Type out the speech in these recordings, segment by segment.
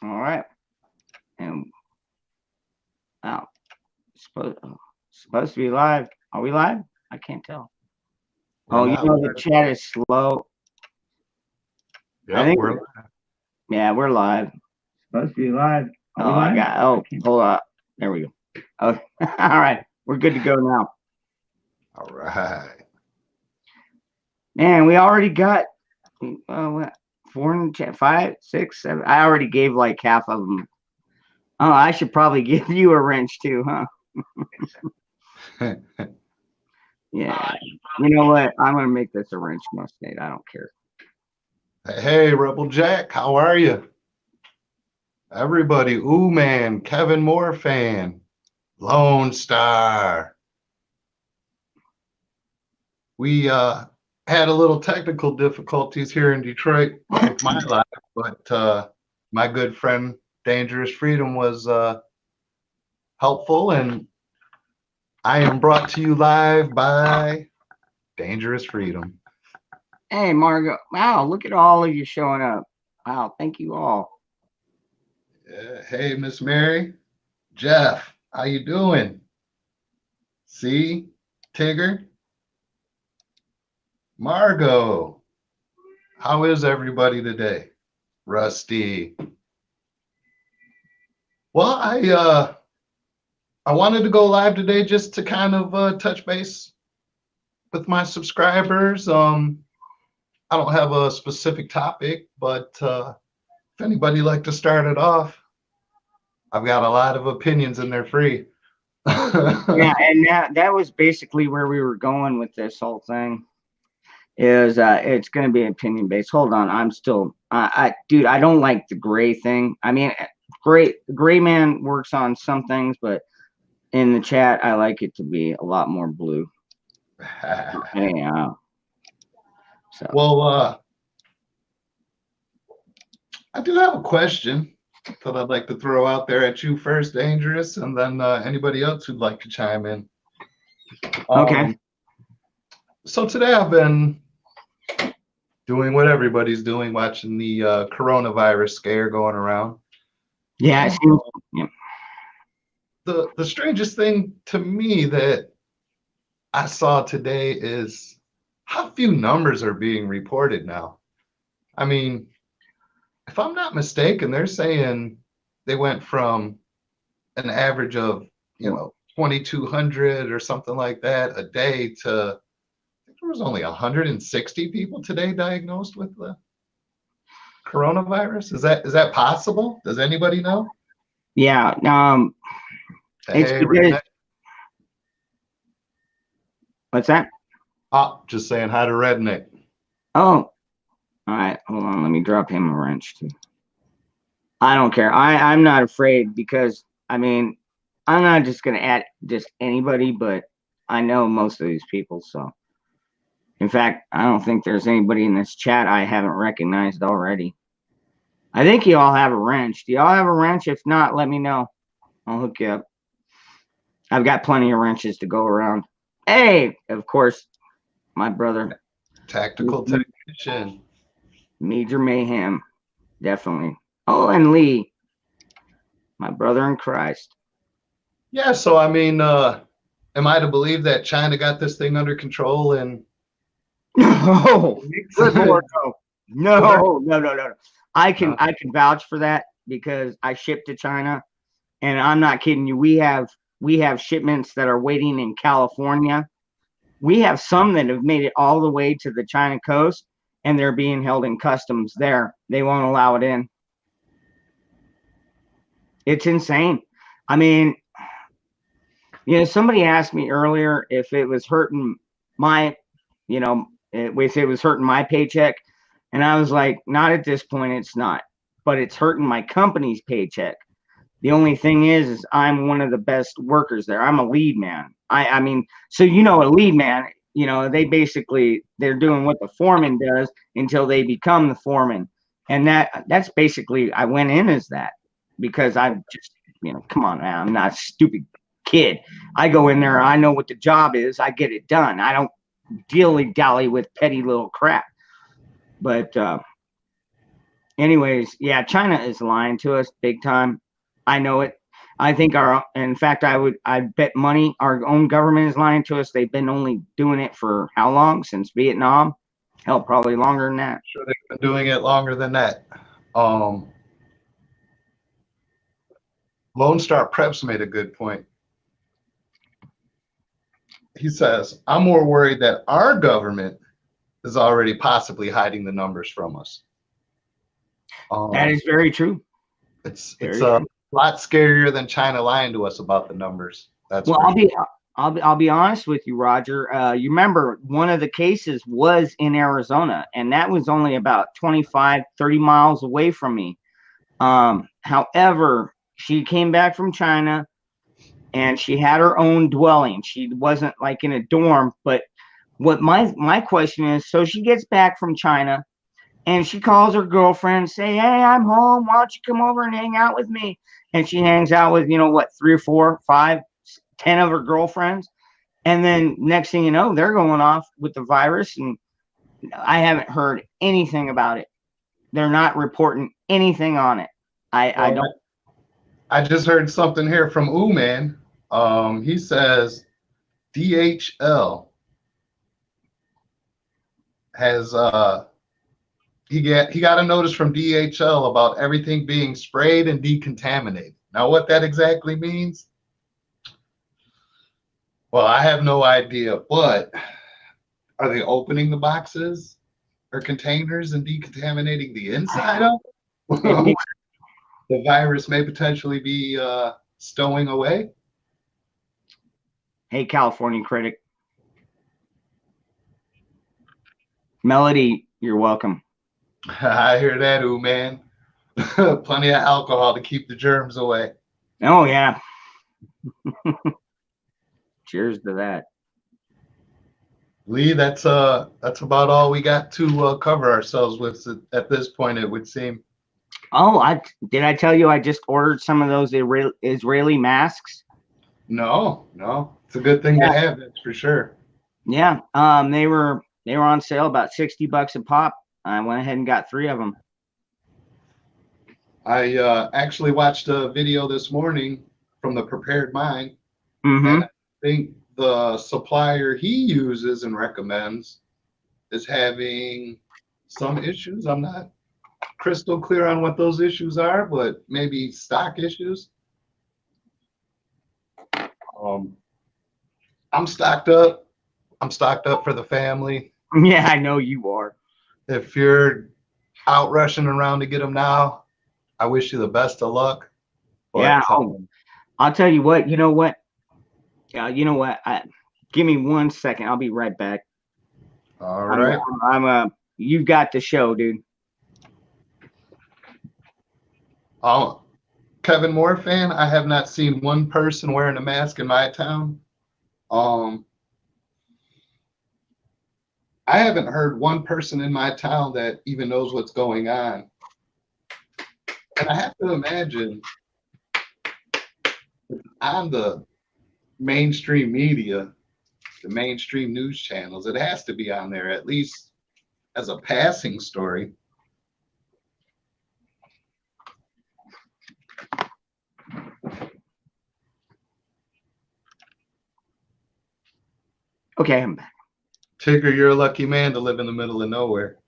All right. And now, supposed to be live. Are we live? I can't tell. We're Oh, not the live. chat is slow. I Yep, think, we're yeah, we're live. Supposed to be live. Oh, I got, hold on. There we go. Oh, all right. We're good to go now. all right. Man, we already got what, four in the chat, five, six, seven. I already gave like half of them. Oh, I should probably give you a wrench too, huh? Yeah. You know what? I'm gonna make this a wrench mustard. I don't care. Hey, Rebel Jack, how are you? Everybody, ooh man, Kevin Moore fan, Lone Star. We had a little technical difficulties here in Detroit with my life, but my good friend Dangerous Freedom was helpful, and I am brought to you live by Dangerous Freedom. Hey, Margo. Wow, look at all of you showing up. Wow, thank you all. Hey, Miss Mary, Jeff, how you doing? See, Tigger, Margot, how is everybody today? Rusty. Well, I wanted to go live today just to kind of touch base with my subscribers. I don't have a specific topic, but if anybody like to start it off, I've got a lot of opinions and they're free. Yeah, and that was basically where we were going with this whole thing. Is it's going to be opinion based. Hold on, I'm still, dude, I don't like the gray thing. I mean, gray man works on some things, but in the chat, I like it to be a lot more blue. Yeah. So. Well, I do have a question that I'd like to throw out there at you first, Dangerous, and then anybody else who'd like to chime in. Okay. So today I've been doing what everybody's doing, watching the coronavirus scare going around. Yeah. Yeah. The strangest thing to me that I saw today is how few numbers are being reported now. I mean, if I'm not mistaken, they're saying they went from an average of 2,200 or something like that a day to, I think there was only 160 people today diagnosed with the coronavirus. Is that possible? Does anybody know? Yeah. It's Hey, because, Redneck. what's that? Oh, just saying hi to Redneck. Oh, all right. Hold on. Let me drop him a wrench too. I don't care. I'm not afraid because I mean, I'm not just gonna add just anybody, but I know most of these people. So, in fact, I don't think there's anybody in this chat I haven't recognized already. I think you all have a wrench. Do y'all have a wrench? If not, let me know. I'll hook you up. I've got plenty of wrenches to go around. Hey, of course, my brother. Tactical technician. Major Mayhem. Definitely. Oh, and Lee, my brother in Christ. Yeah, so I mean, am I to believe that China got this thing under control and No, good Lord, no. No. I can No. vouch for that because I ship to China, and I'm not kidding you. We have shipments that are waiting in California. We have some that have made it all the way to the China coast, and they're being held in customs there. They won't allow it in. It's insane. I mean, somebody asked me earlier if it was hurting my, if it was hurting my paycheck. And I was like, not at this point, it's not. But it's hurting my company's paycheck. The only thing is I'm one of the best workers there. I'm a lead man. I mean, so a lead man, they basically they're doing what the foreman does until they become the foreman. And that's basically I went in as that because I'm just, come on, man, I'm not a stupid kid. I go in there, I know what the job is, I get it done. I don't dilly dally with petty little crap. But Anyways, yeah, China is lying to us big time. I know it. I think in fact, I bet money our own government is lying to us. They've been only doing it for how long? Since Vietnam? Hell, probably longer than that. Sure, they've been doing it longer than that. Um, Lone Star Preps made a good point. He says, I'm more worried that our government is already possibly hiding the numbers from us. That is very true. It's Very a true. lot scarier than China lying to us about the numbers. That's Well, for sure. I'll be honest with you, Roger. You remember one of the cases was in Arizona, and that was only about 25, 30 miles away from me. However, she came back from China and she had her own dwelling. She wasn't like in a dorm, but what my question is, so she gets back from China and she calls her girlfriend, say, "Hey, I'm home. Why don't you come over and hang out with me?" And she hangs out with, what, three or four, five, 10 of her girlfriends. And then next thing you know, they're going off with the virus, and I haven't heard anything about it. They're not reporting anything on it. I Well, don't. I just heard something here from Man. He says DHL has he got a notice from DHL about everything being sprayed and decontaminated. Now, what that exactly means, well, I have no idea. But are they opening the boxes or containers and decontaminating the inside of them? The virus may potentially be stowing away. Hey, California critic. Melody, you're welcome. I hear that, man. Plenty of alcohol to keep the germs away. Oh, yeah. Cheers to that. Lee, that's about all we got to cover ourselves with at this point, it would seem. Oh, I tell you I just ordered some of those Israeli masks? No, no, it's a good thing to Yeah. have, that's for sure. Yeah. They were on sale about $60 a pop. I went ahead and got 3 of them. I actually watched a video this morning from the Prepared Mind, and Mm-hmm. I think the supplier he uses and recommends is having some issues. I'm not crystal clear on what those issues are, but maybe stock issues. Um, I'm stocked up. I'm stocked up for the family. Yeah, I know you are. If you're out rushing around to get them now, I wish you the best of luck. Yeah. But Oh, I'll tell you what. You know what? You know what? Give me 1 second. I'll be right back. all I'm. right. You've got the show, dude. Kevin Moore fan. I have not seen one person wearing a mask in my town. Um, I haven't heard one person in my town that even knows what's going on. And I have to imagine on the mainstream media, the mainstream news channels, it has to be on there at least as a passing story. Okay, I'm back. Tigger, you're a lucky man to live in the middle of nowhere.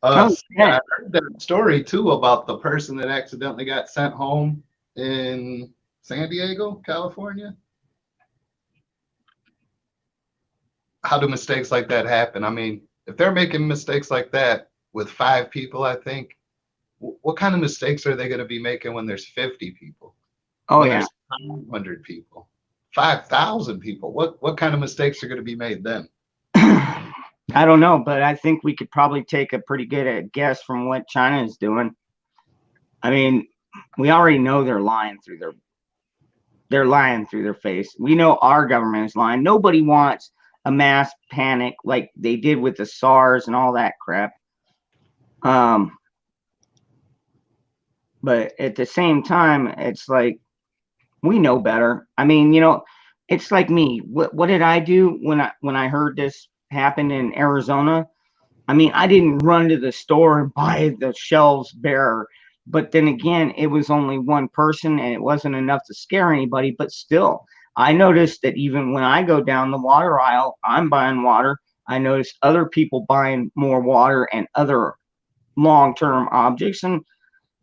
Oh, Yeah, yeah. I heard that story too about the person that accidentally got sent home in San Diego, California. How do mistakes like that happen? I mean, if they're making mistakes like that with 5 people, I think, what kind of mistakes are they going to be making when there's 50 people, Oh, when yeah. there's 500 people, 5,000 people? What kind of mistakes are going to be made then? I don't know, but I think we could probably take a pretty good guess from what China is doing. I mean, we already know they're lying through their face. We know our government is lying. Nobody wants a mass panic like they did with the SARS and all that crap. Um, but at the same time, it's like we know better. I mean, it's like me. What did I do when I heard this happened in Arizona? I mean, I didn't run to the store and buy the shelves bare, but then again, it was only one person and it wasn't enough to scare anybody. But still, I noticed that even when I go down the water aisle, I'm buying water. I noticed other people buying more water and other long-term objects. And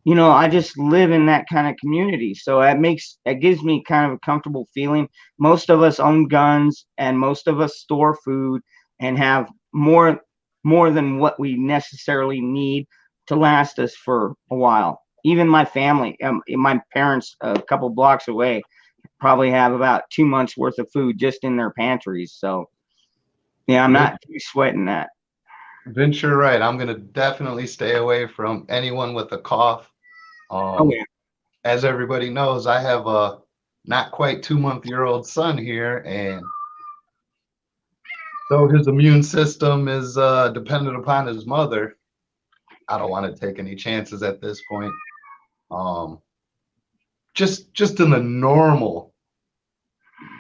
I just live in that kind of community. So that gives me kind of a comfortable feeling. Most of us own guns and most of us store food and have more than what we necessarily need to last us for a while. Even my family, my parents a couple blocks away probably have about 2 months worth of food just in their pantries. So yeah, I'm not too sweating that. Vince, you're right. I'm gonna definitely stay away from anyone with a cough. Oh yeah. As everybody knows, I have a not quite 2-month-old son here, and though his immune system is dependent upon his mother, I don't want to take any chances at this point. Um, just in the normal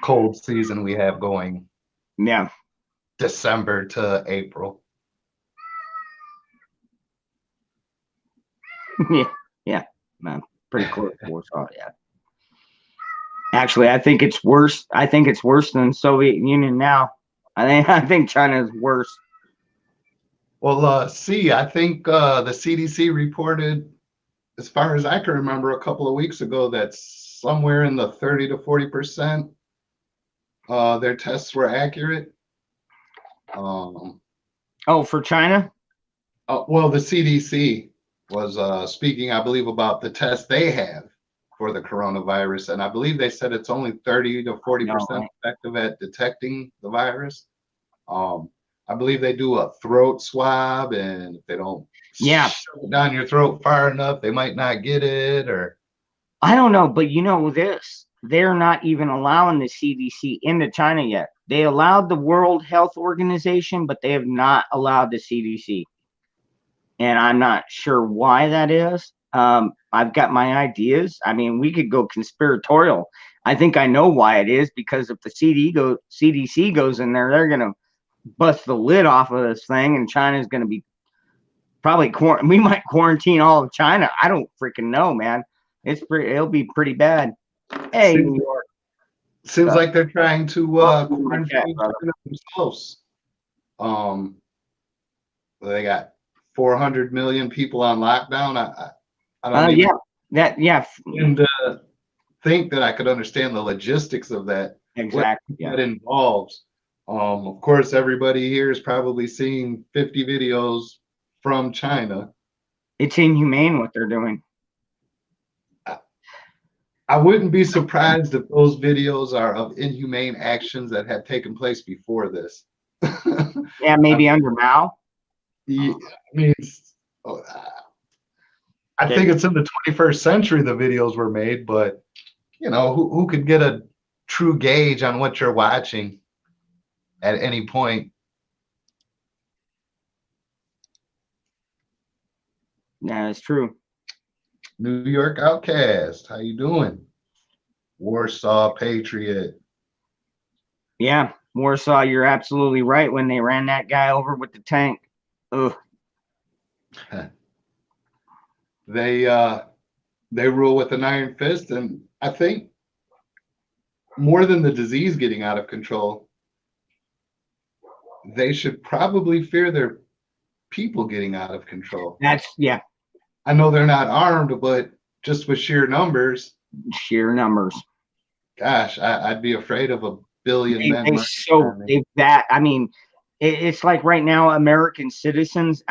cold season we have going, Yeah. December to April. Yeah. Yeah. Man, pretty close to Warsaw, yeah. Actually, I think it's worse. I think it's worse than Soviet Union now. I think China is worse. Well, I think the CDC reported, as far as I can remember, a couple of weeks ago, that somewhere in the 30 to 40% their tests were accurate. Oh, for China? Well, the CDC was speaking, I believe, about the test they have for the coronavirus, and I believe they said it's only 30 to 40% No. effective at detecting the virus. I believe they do a throat swab, and if they don't Yeah. shove it down your throat far enough, they might not get it. Or I don't know, but this. They're not even allowing the CDC into China yet. They allowed the World Health Organization, but they have not allowed the CDC. And I'm not sure why that is. I've got my ideas. I mean, we could go conspiratorial. I think I know why it is, because if the CDC goes in there, they're going to bust the lid off of this thing, and China's going to be probably we might quarantine all of China. I don't freaking know, man. It'll be pretty bad. Hey, seems, New York. seems like they're trying to My cat, quarantine brother. China themselves. Um, they got 400 million people on lockdown. I don't even begin to think that I could understand the logistics of that. Exactly. What that involves. Of course, everybody here is probably seeing 50 videos from China. It's inhumane what they're doing. I wouldn't be surprised if those videos are of inhumane actions that have taken place before this. Yeah, maybe under Mao. I mean, I think it's in the 21st century the videos were made, but who could get a true gauge on what you're watching at any point? Yeah, it's true. New York Outcast, how you doing? Warsaw Patriot. Yeah, Warsaw, you're absolutely right. When they ran that guy over with the tank, ugh. They rule with an iron fist, and I think more than the disease getting out of control, they should probably fear their people getting out of control. Yeah. I know they're not armed, but just with sheer numbers. Sheer numbers. Gosh, I'd be afraid of a billion men. I mean, it's like right now, American citizens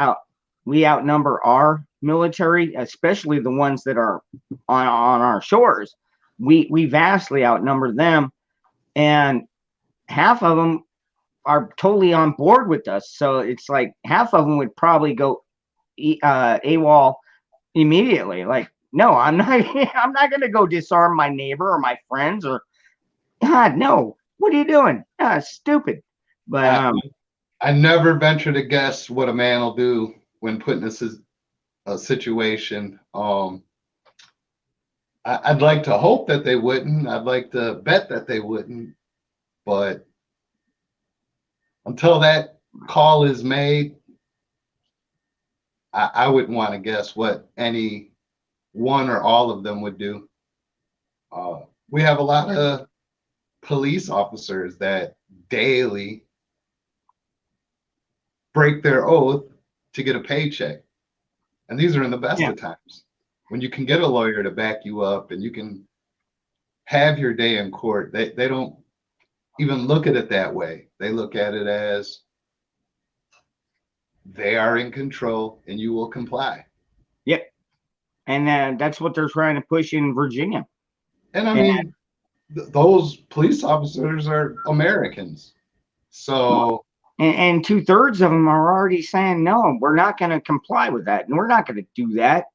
we outnumber our military, especially the ones that are on our shores. We vastly outnumber them, and half of them are totally on board with us. So it's like half of them would probably go AWOL immediately. Like, no, I'm not. I'm not going to go disarm my neighbor or my friends. Or God, no. What are you doing? Stupid. But I never venture to guess what a man will do when put in a situation. I'd like to hope that they wouldn't. I'd like to bet that they wouldn't. But until that call is made, I wouldn't want to guess what any one or all of them would do. We have a lot of police officers that daily break their oath to get a paycheck. And these are in the best Yeah. of times when you can get a lawyer to back you up and you can have your day in court. They don't even look at it that way. They look at it as they are in control and you will comply. Yep. And that's what they're trying to push in Virginia. And I And, mean, those police officers are Americans. So, and 2/3 of them are already saying, no, we're not going to comply with that. And we're not going to do that.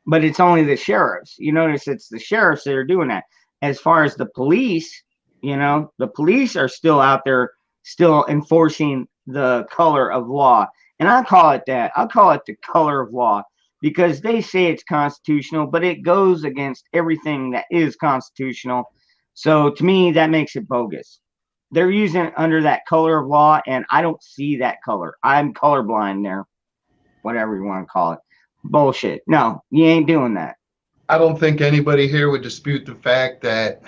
But it's only the sheriffs. You notice it's the sheriffs that are doing that. As far as the police, the police are still out there, still enforcing the color of law. And I call it that. I'll call it the color of law because they say it's constitutional, but it goes against everything that is constitutional. So to me, that makes it bogus. They're using it under that color of law, and I don't see that color. I'm colorblind there, whatever you want to call it. Bullshit. No, you ain't doing that. I don't think anybody here would dispute the fact that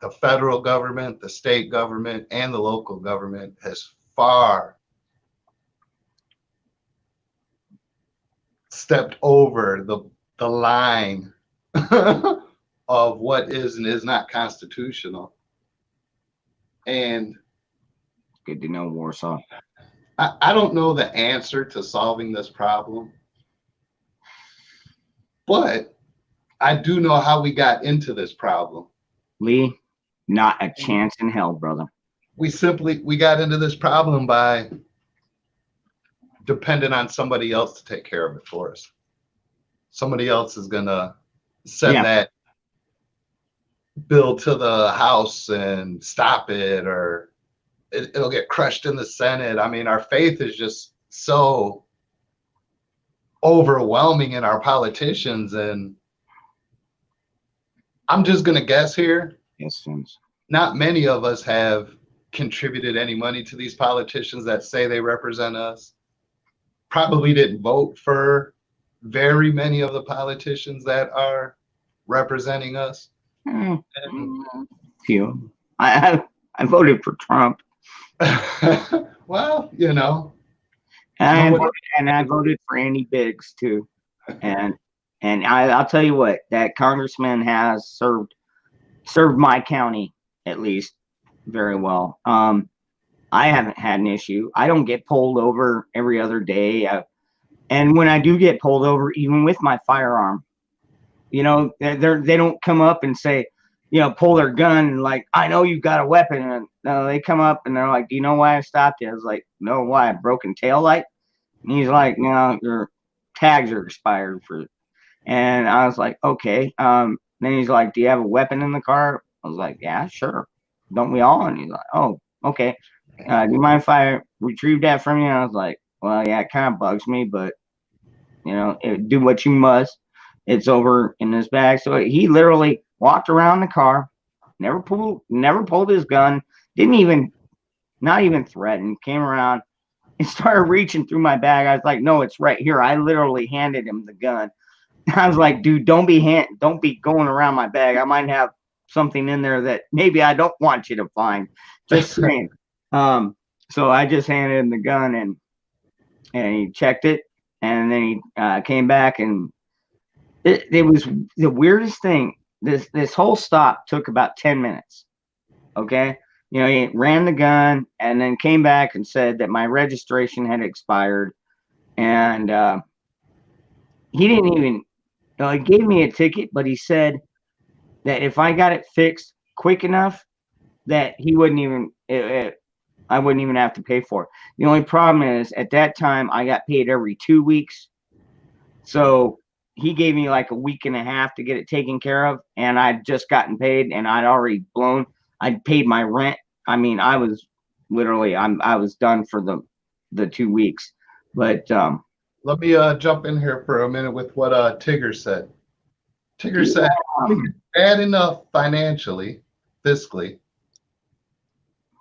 the federal government, the state government, and the local government has far stepped over the line of what is and is not constitutional. And Good to know, Warsaw. I don't know the answer to solving this problem, but I do know how we got into this problem. Lee, not a chance in hell, brother. We got into this problem by depending on somebody else to take care of it for us. Somebody else is gonna send that bill to the House and stop it, or it'll get crushed in the Senate. I mean, our faith is just so overwhelming in our politicians, and I'm just gonna guess here. Yes, Not many of us have contributed any money to these politicians that say they represent us. Probably didn't vote for very many of the politicians that are representing us. Few. I voted for Trump. Well, And I voted for Andy Biggs too. And I'll tell you what, that congressman has served my county at least very well. I haven't had an issue. I don't get pulled over every other day. And when I do get pulled over, even with my firearm, they don't come up and say, pull their gun and like, I know you've got a weapon. And no, they come up and they're like, do you know why I stopped you? I was like, no, why? Broken tail light? And he's like, no, your tags are expired for. And I was like, okay. Then he's like, do you have a weapon in the car? I was like, yeah, sure. Don't we all? And he's like, oh, okay. Do you mind if I retrieve that from you? And I was like, well, yeah, it kind of bugs me, but do what you must. It's over in this bag. So he literally walked around the car, never pulled his gun, not even threaten, came around and started reaching through my bag. I was like, no, it's right here. I literally handed him the gun. I was like, dude, don't be going around my bag. I might have something in there that maybe I don't want you to find. Just saying. So I just handed him the gun and he checked it, and then he came back, and it was the weirdest thing. This whole stop took about 10 minutes. Okay. He ran the gun and then came back and said that my registration had expired. And he didn't even, he gave me a ticket, but he said that if I got it fixed quick enough, that he wouldn't even, I wouldn't even have to pay for it. The only problem is at that time I got paid every 2 weeks. So he gave me like a week and a half to get it taken care of, and I'd just gotten paid, and I'd paid my rent. I mean, I was literally, I was done for the 2 weeks. But let me jump in here for a minute with what Tigger said. Tigger said, bad enough financially, fiscally,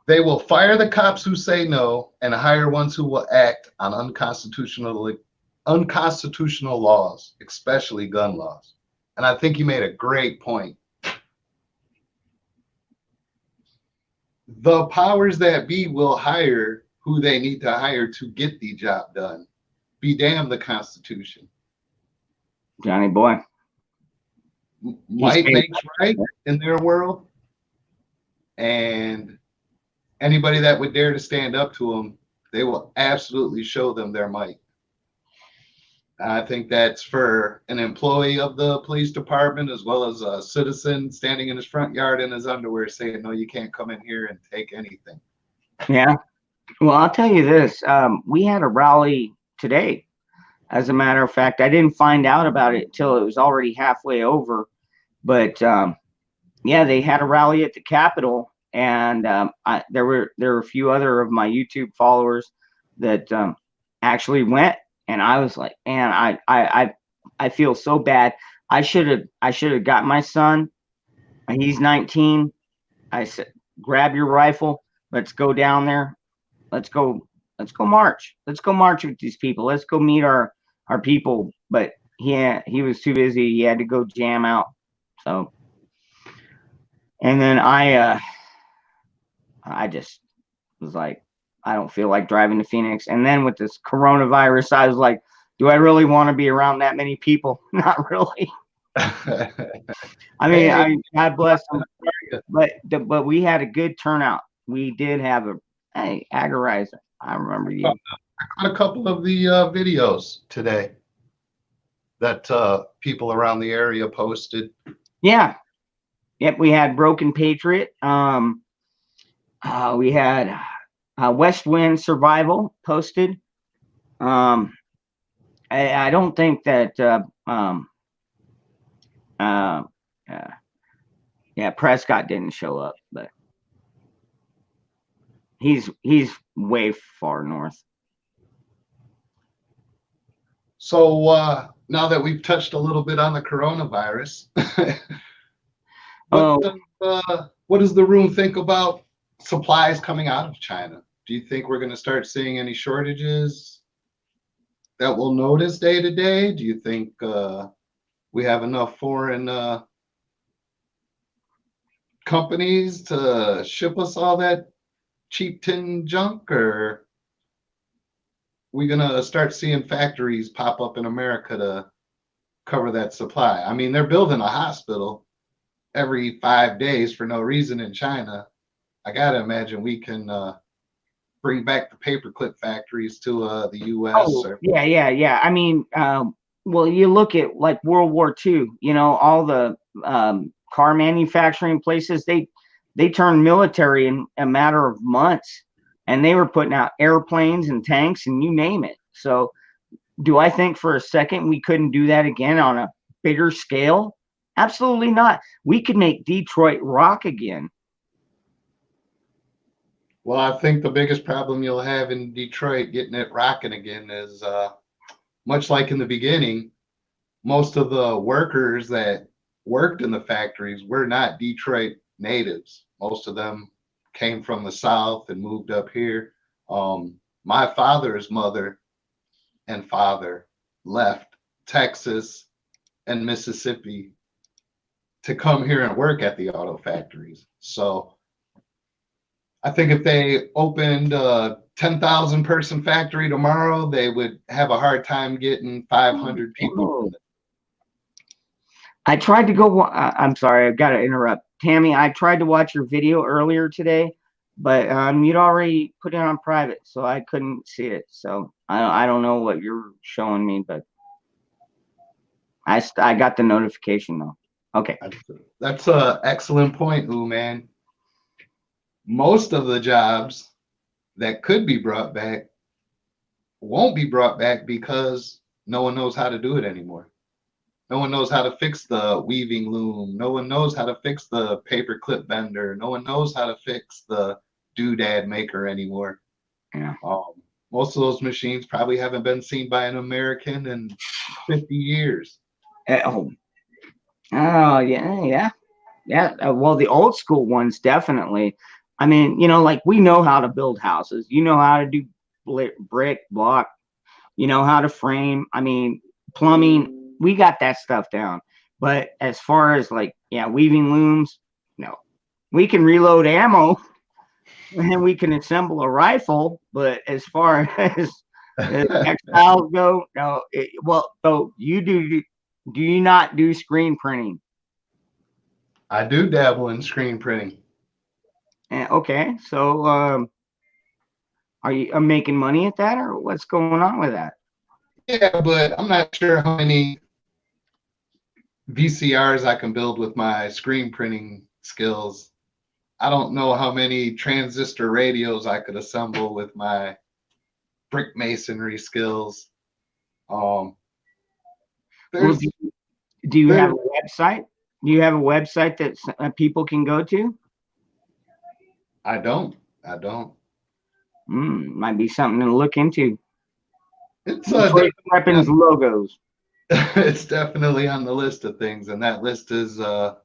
They will fire the cops who say no and hire ones who will act on unconstitutional laws, especially gun laws. And I think you made a great point. The powers that be will hire who they need to hire to get the job done. Be damned the Constitution. Johnny boy. Might makes right in their world. And anybody that would dare to stand up to them, they will absolutely show them their might. I think that's for an employee of the police department as well as a citizen standing in his front yard in his underwear saying, no, you can't come in here and take anything. Yeah. Well, I'll tell you this. We had a rally today. As a matter of fact, I didn't find out about it till it was already halfway over. But yeah, they had a rally at the Capitol, and there were a few other of my YouTube followers that actually went. And I was like, man, I feel so bad. I should have got my son. He's 19. I said, grab your rifle. Let's go down there. Let's go march. Let's go march with these people. Let's go meet our people. But he was too busy. He had to go jam out. So, and then I just was like, I don't feel like driving to Phoenix. And then with this coronavirus, I was like, do I really want to be around that many people? Not really. I mean, God bless them. But we had a good turnout. We did have agorizer. I remember you. I got a couple of the videos today that people around the area posted. Yeah. Yep. We had Broken Patriot. We had West Wind Survival posted. I don't think that Prescott didn't show up, but he's way far north. So now that we've touched a little bit on the coronavirus, what does the room think about supplies coming out of China? Do you think we're going to start seeing any shortages that we'll notice day to day? Do you think we have enough foreign companies to ship us all that cheap tin junk, or we gonna start seeing factories pop up in America to cover that supply? I mean, they're building a hospital every 5 days for no reason in China. I gotta imagine we can bring back the paperclip factories to the U.S. Oh, yeah. I mean, well, you look at like World War II. You know, all the car manufacturing places, they turned military in a matter of months, and they were putting out airplanes and tanks and you name it. So do I think for a second we couldn't do that again on a bigger scale? Absolutely not. We could make Detroit rock again. Well, I think the biggest problem you'll have in Detroit getting it rocking again is much like in the beginning, most of the workers that worked in the factories were not Detroit natives. Most of them came from the South and moved up here. My father's mother and father left Texas and Mississippi to come here and work at the auto factories. So I think if they opened a 10,000 person factory tomorrow, they would have a hard time getting 500 people. I tried to go. I'm sorry, I've got to interrupt. Tammy, I tried to watch your video earlier today, but you'd already put it on private, so I couldn't see it. So I don't know what you're showing me, but I got the notification though. Okay. That's an excellent point, man. Most of the jobs that could be brought back won't be brought back because no one knows how to do it anymore. No one knows how to fix the weaving loom. No one knows how to fix the paper clip bender. No one knows how to fix the doodad maker anymore. Yeah. Most of those machines probably haven't been seen by an American in 50 years. Oh, yeah. Well, the old school ones definitely. I mean, you know, like we know how to build houses. You know how to do brick, block. You know how to frame. I mean, plumbing. We got that stuff down. But as far as like, yeah, weaving looms, no. We can reload ammo and we can assemble a rifle. But as far as textiles go, no. Well, so you do. Do you not do screen printing? I do dabble in screen printing. Okay, so are you making money at that, or what's going on with that? Yeah, but I'm not sure how many VCRs I can build with my screen printing skills. I don't know how many transistor radios I could assemble with my brick masonry skills. Um, Well, there's do you have there a website? Do you have a website that people can go to? I don't. I don't. Might be something to look into. It's Detroit Preppin's logos. it's definitely on the list of things, and that list is a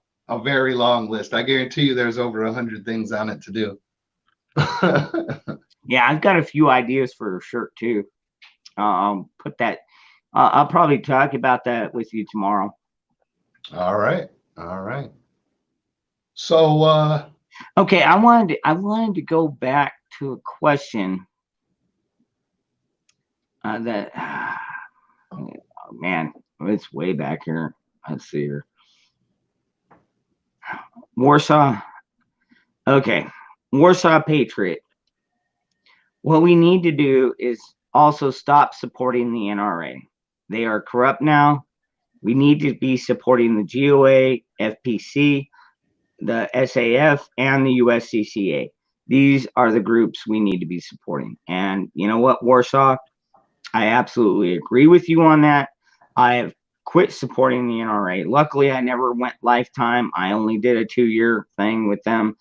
very long list. I guarantee you, there's over 100 things on it to do. Yeah, I've got a few ideas for a shirt too. Put that. I'll probably talk about that with you tomorrow. All right, all right. So, Okay, I wanted to go back to a question that. Oh, man, it's way back here. Let's see here. Warsaw. Okay, Warsaw Patriot. What we need to do is also stop supporting the NRA. They are corrupt now. We need to be supporting the GOA, FPC, the SAF, and the USCCA. These are the groups we need to be supporting. And you know what, Warsaw? I absolutely agree with you on that. I have quit supporting the NRA. Luckily, I never went lifetime. I only did a 2-year thing with them.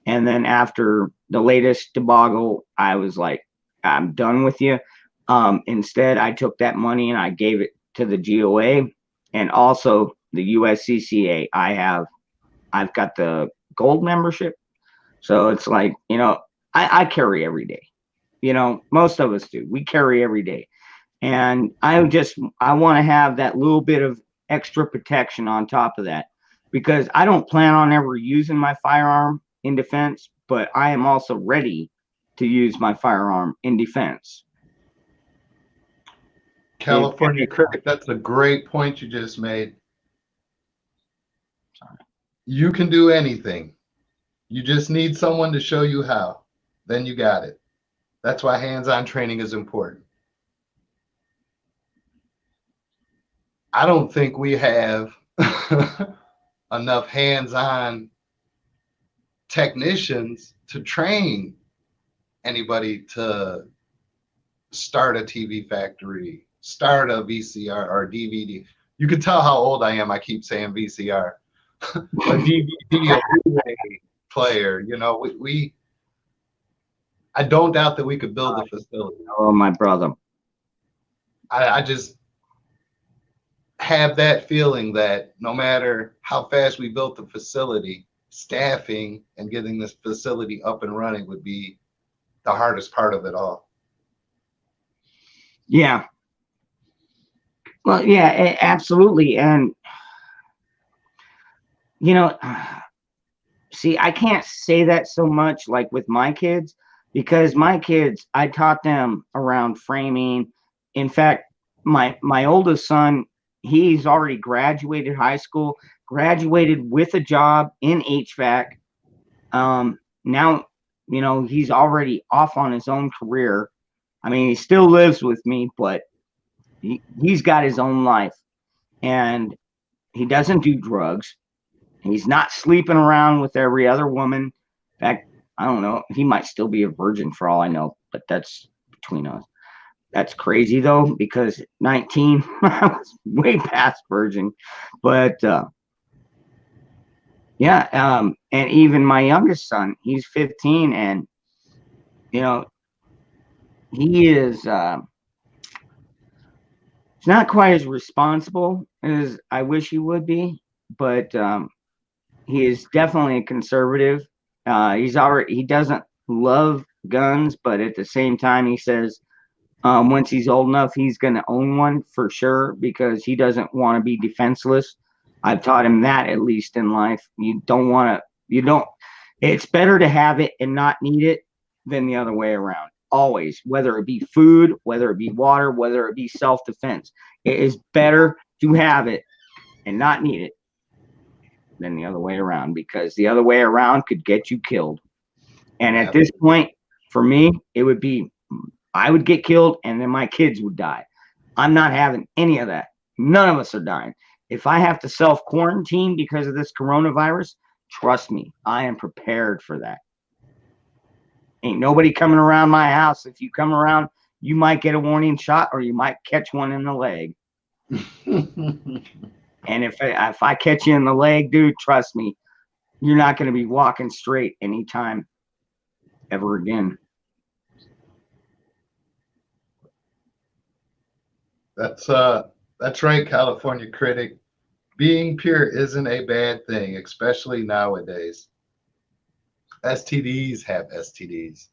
And then after the latest debacle, I was like, I'm done with you. Instead, I took that money and I gave it to the GOA and also the USCCA. I've got the gold membership. So it's like, you know, I carry every day. You know, most of us do. We carry every day. And I want to have that little bit of extra protection on top of that because I don't plan on ever using my firearm in defense, but I am also ready to use my firearm in defense. California Cricket, that's a great point you just made. You can do anything. You just need someone to show you how. Then you got it. That's why hands-on training is important. I don't think we have enough hands-on technicians to train anybody to start a TV factory, start a VCR or DVD. You can tell how old I am. I keep saying VCR. A DVD, a Blu-ray player. You know, I don't doubt that we could build a facility. Oh, my brother. I just have that feeling that no matter how fast we built the facility, staffing and getting this facility up and running would be the hardest part of it all. Yeah. Well, yeah, absolutely. And, you know, see, I can't say that so much like with my kids because my kids, I taught them around framing. In fact, my oldest son, he's already graduated high school, graduated with a job in HVAC. Now, you know, he's already off on his own career. I mean, he still lives with me, but he's got his own life and he doesn't do drugs. He's not sleeping around with every other woman. In fact, I don't know. He might still be a virgin for all I know, but that's between us. That's crazy though, because 19, I was way past virgin. But yeah, and even my youngest son, he's 15, and you know, he is he's not quite as responsible as I wish he would be, but he is definitely a conservative. He doesn't love guns, but at the same time, he says once he's old enough, he's going to own one for sure because he doesn't want to be defenseless. I've taught him that at least in life. You don't want to, you don't, it's better to have it and not need it than the other way around. Always, whether it be food, whether it be water, whether it be self defense, it is better to have it and not need it than the other way around because the other way around could get you killed. And at this point, for me, it would be I would get killed and then my kids would die. I'm not having any of that. None of us are dying. If I have to self quarantine because of this coronavirus, trust me, I am prepared for that. Ain't nobody coming around my house. If you come around, you might get a warning shot or you might catch one in the leg. And if I catch you in the leg, dude, trust me, you're not going to be walking straight anytime ever again. That's right, California critic. Being pure isn't a bad thing, especially nowadays. STDs have STDs.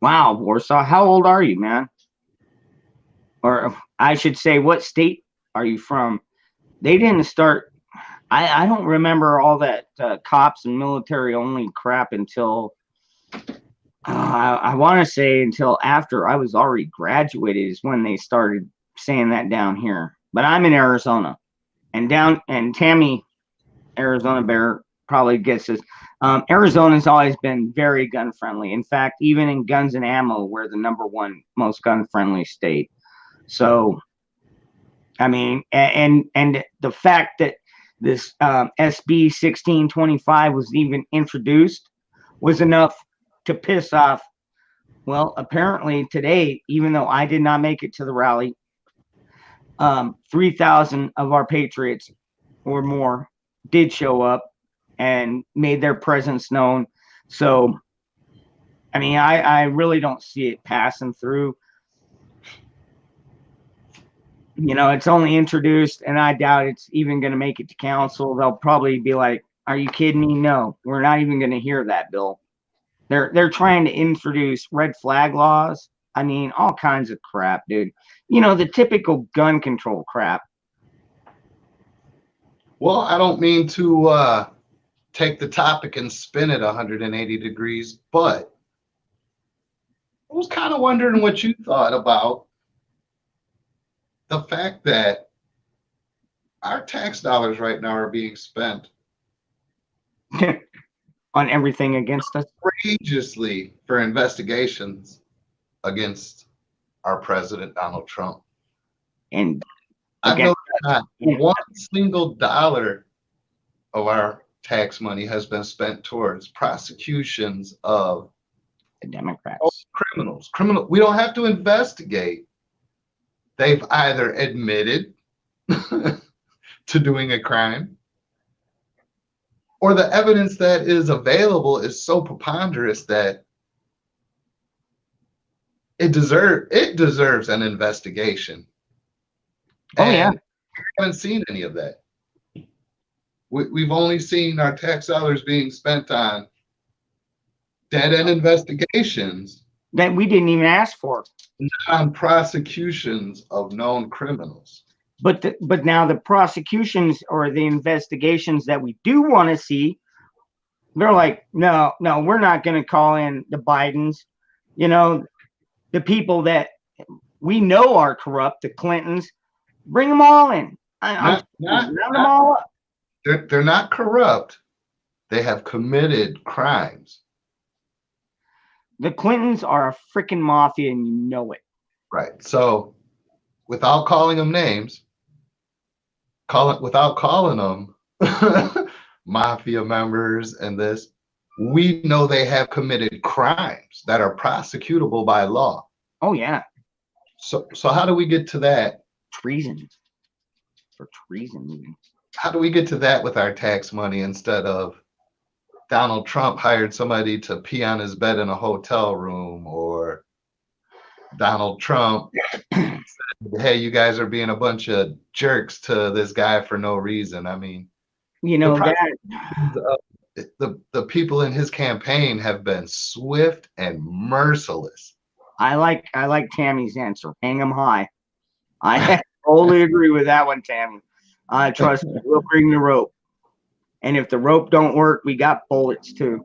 Wow, Warsaw, how old are you, man? Or I should say, what state are you from? They didn't start. I don't remember all that cops and military only crap until I want to say until after I was already graduated is when they started saying that down here. But I'm in Arizona, and Tammy, Arizona Bear, probably gets this. Arizona's always been very gun friendly. In fact, even in guns and ammo, we're the number one most gun friendly state. So, I mean, and the fact that this SB 1625 was even introduced was enough to piss off. Well, apparently today, even though I did not make it to the rally, 3,000 of our patriots or more did show up and made their presence known. So, I mean, I really don't see it passing through. You know, it's only introduced, and I doubt it's even going to make it to council. They'll probably be like, "Are you kidding me? No, we're not even going to hear that bill." They're trying to introduce red flag laws. I mean, all kinds of crap, dude. You know, the typical gun control crap. Well, I don't mean to take the topic and spin it 180 degrees, but I was kind of wondering what you thought about the fact that our tax dollars right now are being spent On everything against us. outrageously for investigations against our president, Donald Trump. And I know not one single dollar of our tax money has been spent towards prosecutions of the Democrats. Criminals. We don't have to investigate. They've either admitted to doing a crime, or the evidence that is available is so preponderant that it deserves an investigation. Oh, yeah. We haven't seen any of that. We've only seen our tax dollars being spent on dead-end investigations that we didn't even ask for, not on prosecutions of known criminals. But now the prosecutions or the investigations that we do want to see, they're like, no, we're not going to call in the Bidens, you know, the people that we know are corrupt, the Clintons. Bring them all in. Round them all up. They're not corrupt. They have committed crimes. The Clintons are a freaking mafia, and you know it. Right. So, without calling them names, without calling them mafia members and this, we know they have committed crimes that are prosecutable by law. Oh yeah. So how do we get to that? Treason. For treason, even. How do we get to that with our tax money instead of Donald Trump hired somebody to pee on his bed in a hotel room, or Donald Trump said, hey, you guys are being a bunch of jerks to this guy for no reason? I mean, You The know that prosecutions of the people in his campaign have been swift and merciless. I like Tammy's answer. Hang 'em high. I totally agree with that one, Tammy. Trust me, we'll bring the rope. And if the rope don't work, we got bullets too.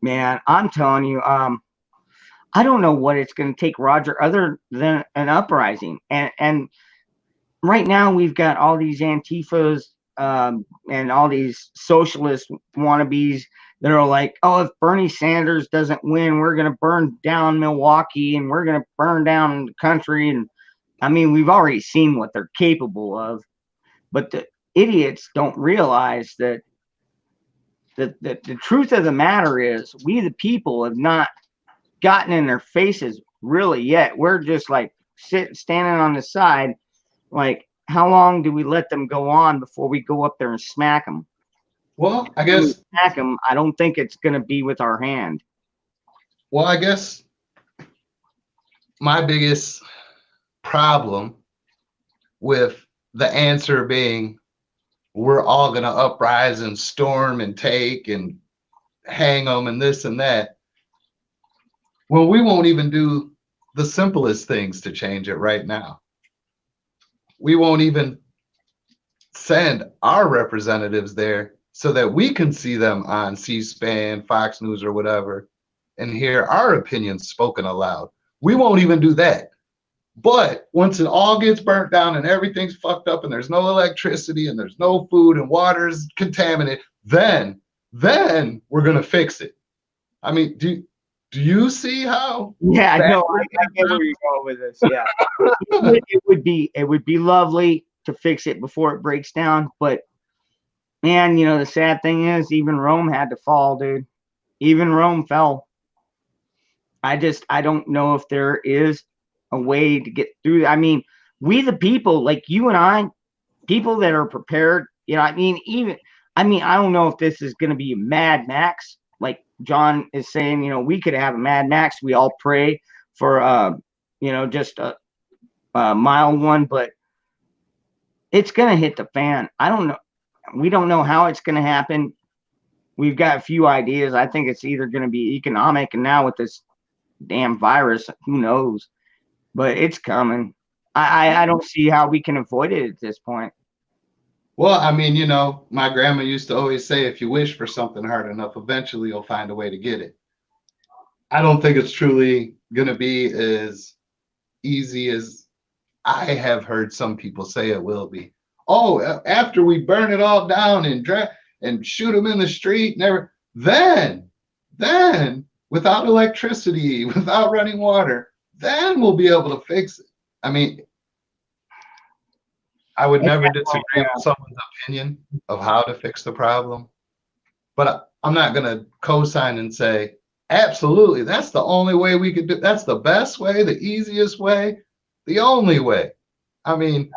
Man, I'm telling you, I don't know what it's going to take, Roger, other than an uprising. And right now we've got all these Antifas and all these socialist wannabes that are like, oh, if Bernie Sanders doesn't win, we're going to burn down Milwaukee and we're going to burn down the country. And I mean, we've already seen what they're capable of, but the idiots don't realize that the truth of the matter is we, the people, have not gotten in their faces really yet. We're just like standing on the side. Like, how long do we let them go on before we go up there and smack them? Well, I When we guess. smack them, I don't think it's going to be with our hand. Well, I guess my biggest problem with the answer being we're all going to uprise and storm and take and hang them and this and that, well, we won't even do the simplest things to change it right now. We won't even send our representatives there so that we can see them on C-SPAN, Fox News, or whatever, and hear our opinions spoken aloud. We won't even do that. But once it all gets burnt down and everything's fucked up and there's no electricity and there's no food and water's contaminated, then we're gonna fix it. I mean, do you see how? Yeah, no, I get where you're going with this. Yeah, it would be lovely to fix it before it breaks down, but man, you know the sad thing is, even Rome had to fall, dude. Even Rome fell. I don't know if there is a way to get through. I mean, we the people, like you and I, people that are prepared, you know, I mean, I don't know if this is going to be a Mad Max, like John is saying, you know, we could have a Mad Max. We all pray for, just a mild one, but it's going to hit the fan. I don't know. We don't know how it's going to happen. We've got a few ideas. I think it's either going to be economic, and now with this damn virus, who knows? But it's coming. I don't see how we can avoid it at this point. Well, I mean, my grandma used to always say, if you wish for something hard enough, eventually you'll find a way to get it. I don't think it's truly going to be as easy as I have heard some people say it will be. Oh, after we burn it all down and shoot them in the street, then without electricity, without running water, then we'll be able to fix it. I mean, I would never disagree with someone's opinion of how to fix the problem, but I'm not going to co-sign and say, absolutely, that's the only way we could do. That's the best way, the easiest way, the only way. I mean,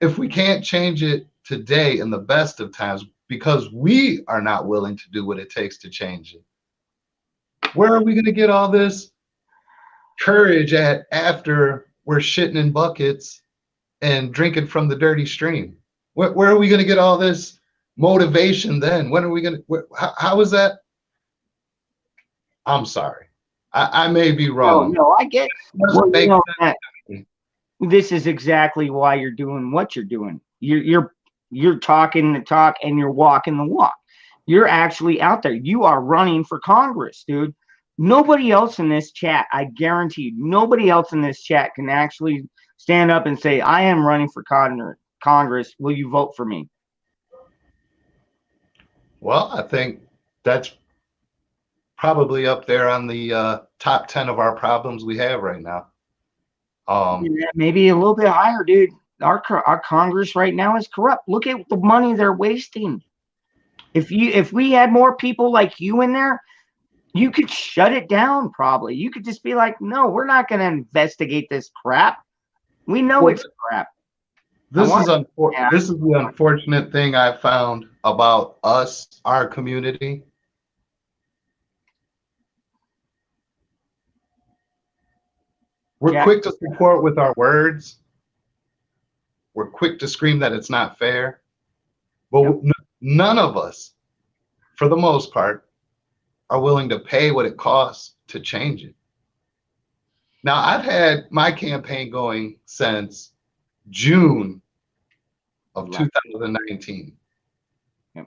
if we can't change it today in the best of times because we are not willing to do what it takes to change it, where are we going to get all this courage after we're shitting in buckets and drinking from the dirty stream? Where are we going to get all this motivation then? When are we going to, how is that? I'm sorry. I may be wrong. No, I get. Well, you know, this is exactly why you're doing what you're doing. You're talking the talk and you're walking the walk. You're actually out there. You are running for Congress, dude. Nobody else in this chat, I guarantee you, nobody else in this chat can actually stand up and say, I am running for Congress. Will you vote for me? Well, I think that's probably up there on the top 10 of our problems we have right now. Yeah, maybe a little bit higher, dude. Our Congress right now is corrupt. Look at the money they're wasting. If we had more people like you in there, you could shut it down. Probably you could just be like, no, we're not going to investigate this crap. We know it's crap. This is the unfortunate thing I found about us, our community. We're quick to support with our words. We're quick to scream that it's not fair. But none of us, for the most part, are willing to pay what it costs to change it. Now, I've had my campaign going since June of 2019. Yep.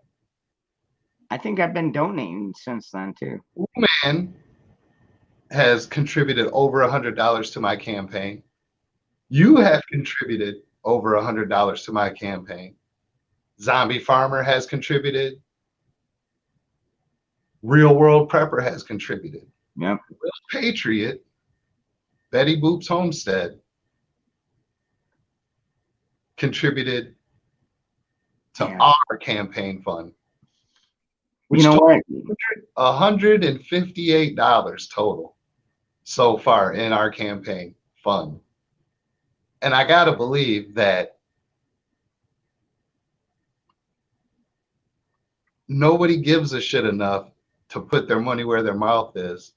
I think I've been donating since then too. Man has contributed over $100 to my campaign. You have contributed over $100 to my campaign. Zombie Farmer has contributed. Real World Prepper has contributed. Yep. Real Patriot, Betty Boop's Homestead, contributed to our campaign fund, which totaled $158 total so far in our campaign fund. And I got to believe that nobody gives a shit enough to put their money where their mouth is,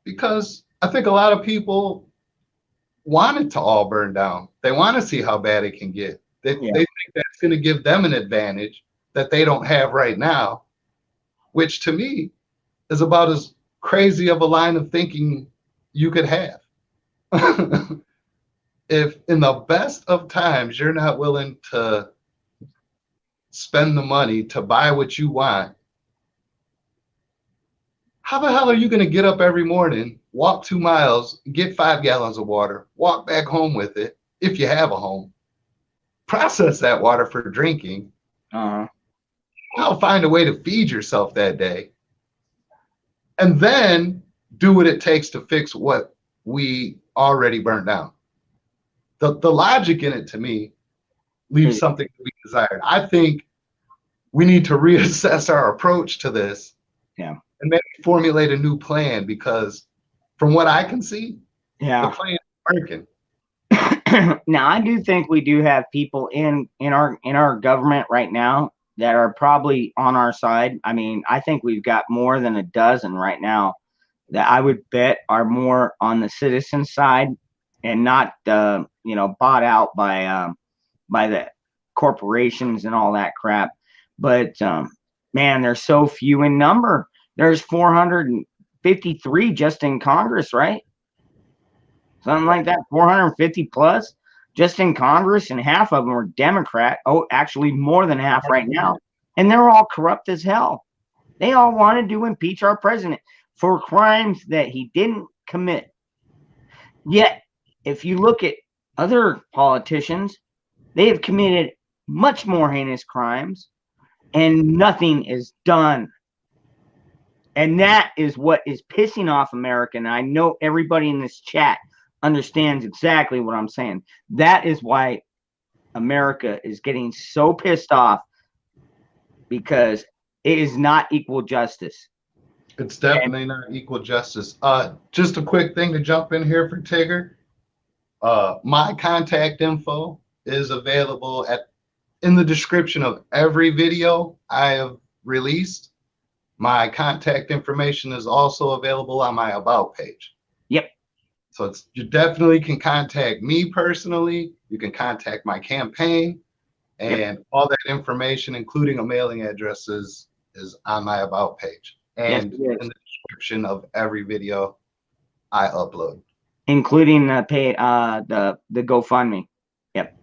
because I think a lot of people want it to all burn down. They want to see how bad it can get. They think that's going to give them an advantage that they don't have right now, which to me is about as crazy of a line of thinking you could have. If in the best of times you're not willing to spend the money to buy what you want, how the hell are you going to get up every morning, walk 2 miles, get 5 gallons of water, walk back home with it, if you have a home, process that water for drinking, I'll find a way to feed yourself that day, and then do what it takes to fix what we already burned down? The logic in it, to me, leaves something to be desired. I think we need to reassess our approach to this, and maybe formulate a new plan, because from what I can see, the plan is working. Now, I do think we do have people in our government right now that are probably on our side. I mean, I think we've got more than a dozen right now that I would bet are more on the citizen side and not bought out by the corporations and all that crap. But man, they're so few in number. There's 453 just in Congress, right? Something like that, 450 plus just in Congress, and half of them are Democrat. Oh, actually more than half right now. And they're all corrupt as hell. They all wanted to impeach our president for crimes that he didn't commit. Yet, if you look at other politicians, they have committed much more heinous crimes and nothing is done. And that is what is pissing off America. And I know everybody in this chat understands exactly what I'm saying. That is why America is getting so pissed off, because it is not equal justice. It's definitely not equal justice. Just a quick thing to jump in here for Tigger. My contact info is available in the description of every video I have released. My contact information is also available on my About page. Yep. So you definitely can contact me personally. You can contact my campaign, and all that information, including a mailing address, is on my About page and in the description of every video I upload, including the GoFundMe. Yep.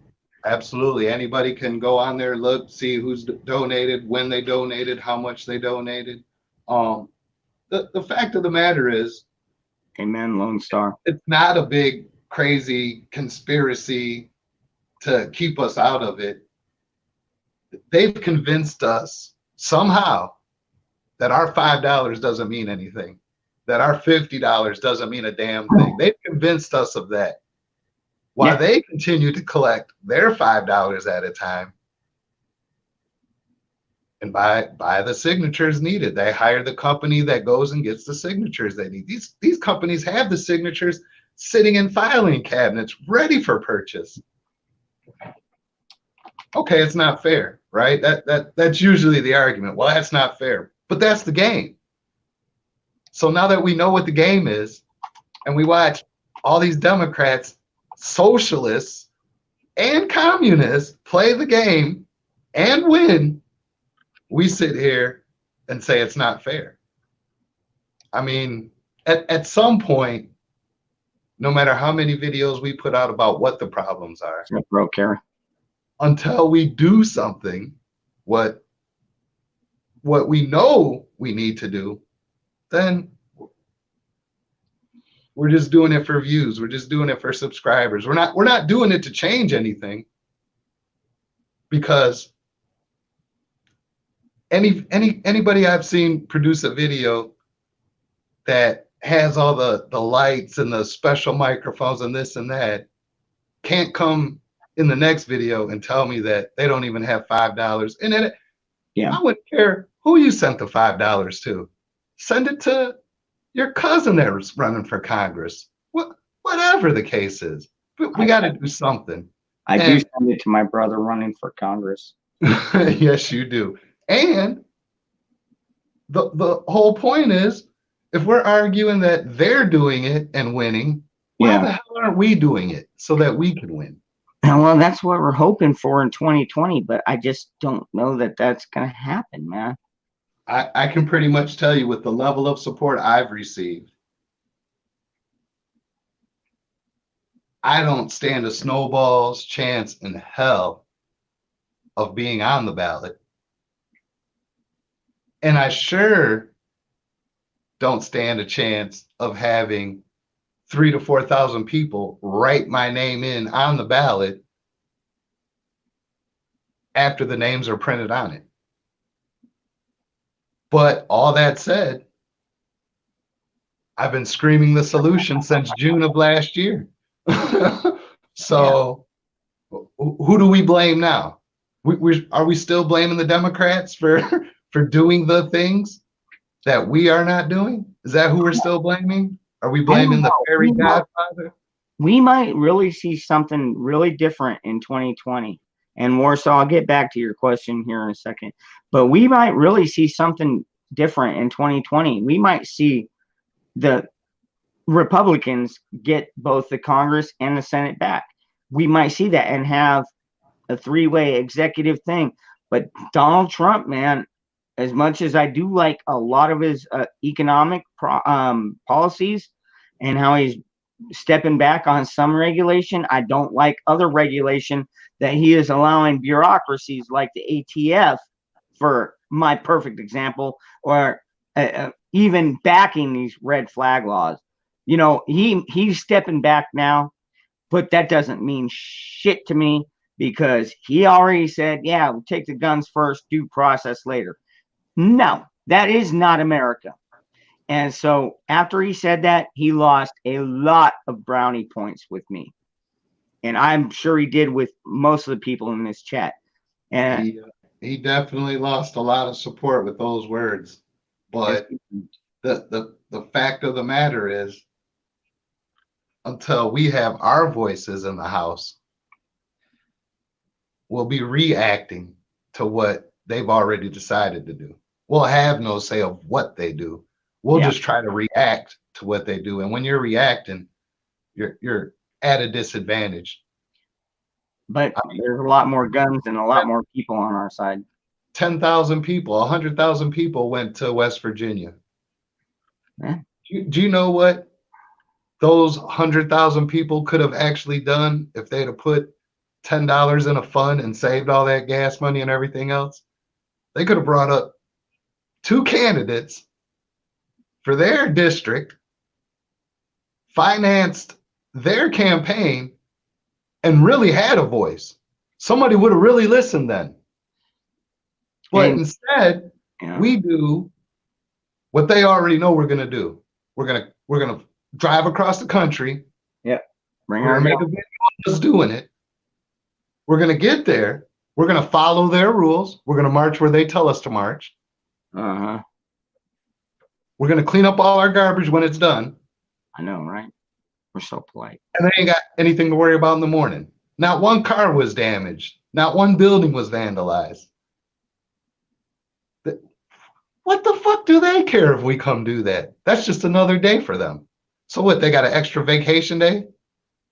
Absolutely. Anybody can go on there, look, see who's donated, when they donated, how much they donated. The fact of the matter is, amen, Lone Star, it's not a big crazy conspiracy to keep us out of it. They've convinced us somehow that our $5 doesn't mean anything, that our $50 doesn't mean a damn thing. They've convinced us of that, while they continue to collect their $5 at a time and buy the signatures needed. They hire the company that goes and gets the signatures they need. These companies have the signatures sitting in filing cabinets ready for purchase. Okay, it's not fair, right? That's usually the argument. Well, that's not fair, but that's the game. So now that we know what the game is, and we watch all these Democrats, socialists, and communists play the game and win, we sit here and say it's not fair. I mean, at some point, no matter how many videos we put out about what the problems are, Bro, Kara. until we do something, what we know we need to do, then we're just doing it for views. We're just doing it for subscribers. We're not doing it to change anything, because anybody I've seen produce a video that has all the lights and the special microphones and this and that can't come in the next video and tell me that they don't even have $5. And then I wouldn't care who you sent the $5 to. Send it to your cousin that was running for Congress. Whatever the case is, we got to do something. I do send it to my brother running for Congress. Yes, you do. And the whole point is, if we're arguing that they're doing it and winning, why the hell aren't we doing it so that we can win? Well, that's what we're hoping for in 2020, but I just don't know that that's going to happen, man. I can pretty much tell you, with the level of support I've received, I don't stand a snowball's chance in hell of being on the ballot. And I sure don't stand a chance of having 3,000 to 4,000 people write my name in on the ballot after the names are printed on it. But all that said, I've been screaming the solution since June of last year. So who do we blame now? Are we still blaming the Democrats for doing the things that we are not doing? Is that who we're still blaming? Are we blaming the fairy godfather? We might really see something really different in 2020 and more. So I'll get back to your question here in a second, but we might really see something different in 2020. We might see the Republicans get both the Congress and the Senate back. We might see that and have a three-way executive thing. But Donald Trump, man, as much as I do like a lot of his economic policies and how he's stepping back on some regulation, I don't like other regulation that he is allowing bureaucracies like the ATF, for my perfect example, or even backing these red flag laws. You know, he's stepping back now, but that doesn't mean shit to me, because he already said, yeah, we'll take the guns first, due process later. No, that is not America. And so after he said that, he lost a lot of brownie points with me. And I'm sure he did with most of the people in this chat. And he definitely lost a lot of support with those words. But the fact of the matter is, until we have our voices in the House, we'll be reacting to what they've already decided to do. We'll have no say of what they do. We'll just try to react to what they do. And when you're reacting, you're at a disadvantage. But there's a lot more guns and a lot more people on our side. 10,000 people, 100,000 people went to West Virginia. Yeah. Do you know what those 100,000 people could have actually done if they'd have put $10 in a fund and saved all that gas money and everything else? They could have brought up 2 candidates for their district, financed their campaign, and really had a voice. Somebody would have really listened then. But instead, we do what they already know we're going to do. We're going to drive across the country. Yeah. We're going to make a video of us doing it. We're going to get there. We're going to follow their rules. We're going to march where they tell us to march. Uh-huh. We're going to clean up all our garbage when it's done. I know, right? We're so polite. And they ain't got anything to worry about in the morning. Not one car was damaged. Not one building was vandalized. What the fuck do they care if we come do that? That's just another day for them. So what, they got an extra vacation day?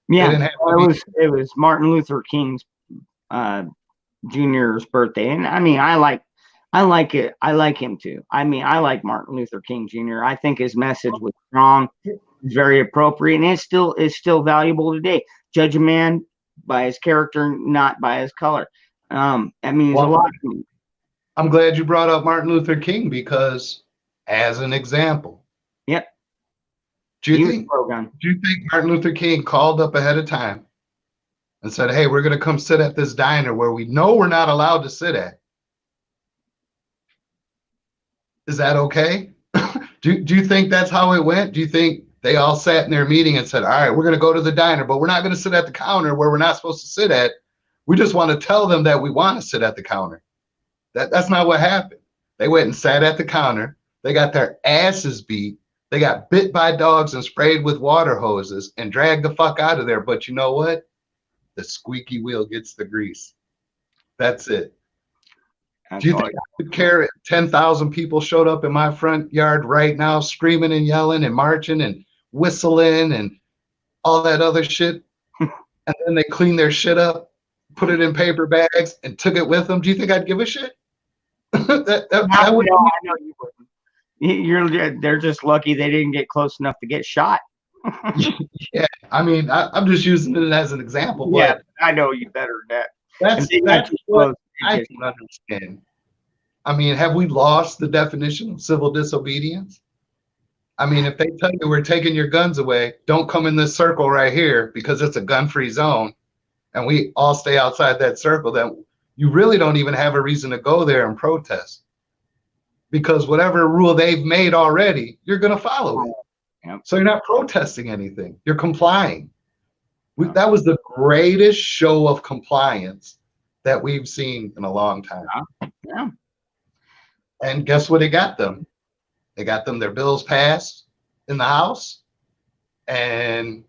Yeah, it was Martin Luther King's Jr.'s birthday, and I mean, I like it. I like him too. I mean, I like Martin Luther King Jr. I think his message was strong, very appropriate, and it's still valuable today. Judge a man by his character, not by his color. That means a Well, lot to me. I'm glad you brought up Martin Luther King because, as an example, Yep, do you he was think pro gun. do you think Martin Luther King called up ahead of time and said, "Hey, we're going to come sit at this diner where we know we're not allowed to sit at. Is that okay?" Do you think that's how it went? Do you think they all sat in their meeting and said, "All right, we're going to go to the diner, but we're not going to sit at the counter where we're not supposed to sit at. We just want to tell them that we want to sit at the counter." That's not what happened. They went and sat at the counter. They got their asses beat. They got bit by dogs and sprayed with water hoses and dragged the fuck out of there. But you know what? The squeaky wheel gets the grease. That's it. Do That's you all. think I would care if 10,000 people showed up in my front yard right now, screaming and yelling and marching and whistling and all that other shit? And then they cleaned their shit up, put it in paper bags, and took it with them. Do you think I'd give a shit? That would. No, I know you wouldn't. They're just lucky they didn't get close enough to get shot. Yeah, I mean, I'm just using it as an example, Yeah, but I know you better than that. If that's they got that's too what close, I can understand. I mean, have we lost the definition of civil disobedience? I mean, if they tell you we're taking your guns away, don't come in this circle right here because it's a gun-free zone, and we all stay outside that circle, then you really don't even have a reason to go there and protest because whatever rule they've made already, you're going to follow it. Yep. So you're not protesting anything. You're complying. That was the greatest show of compliance that we've seen in a long time. Yeah. And guess what it got them? It got them their bills passed in the House. And